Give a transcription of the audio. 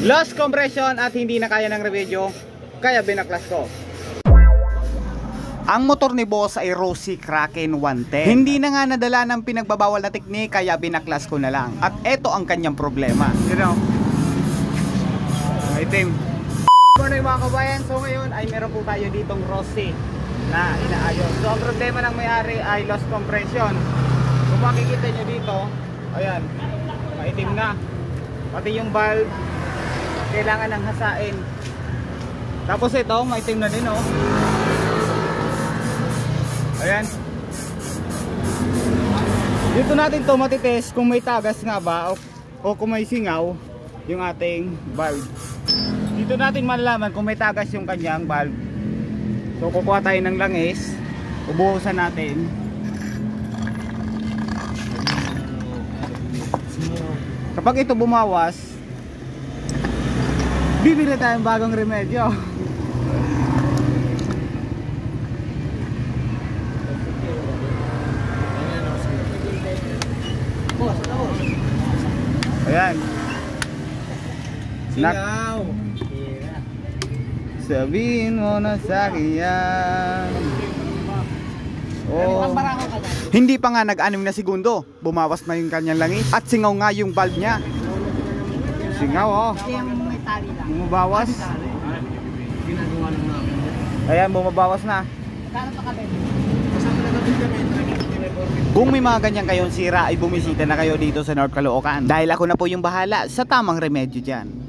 Lost compression at hindi na kaya ng remedyo, kaya binaklas ko. Ang motor ni boss ay Rossi Kraken 110. Hindi na nga nadala ng pinagbabawal na teknik, kaya binaklas ko na lang. At eto ang kanyang problema. You know, itim. Good morning mga kabayan. So ngayon ay meron po tayo ditong Rossi na inaayos. So ang problema ng may-ari ay lost compression. Kung makikita nyo dito, ayan, maitim na. Pati yung valve kailangan ng hasain. Tapos ito, maitim na din, oh. Ayan. Dito natin to matitest kung may tagas nga ba o kung may singaw yung ating valve. Dito natin malalaman kung may tagas yung kanyang valve. So kukuha tayo ng langis, ubuhusan natin. Kapag ito bumawas, bibili tayong bagong remedyo. Ayan. Singaw. Sabihin mo na sa'kin yan. Oh. Hindi pa nga nag-6 na segundo, bumawas na yung kanyang langis at singaw nga yung valve niya. Singaw, oh. Bumabawas. Ayan, bumabawas na. Kung may mga ganyan kayong sira ay bumisita na kayo dito sa North Caloocan. Dahil ako na po yung bahala sa tamang remedyo dyan.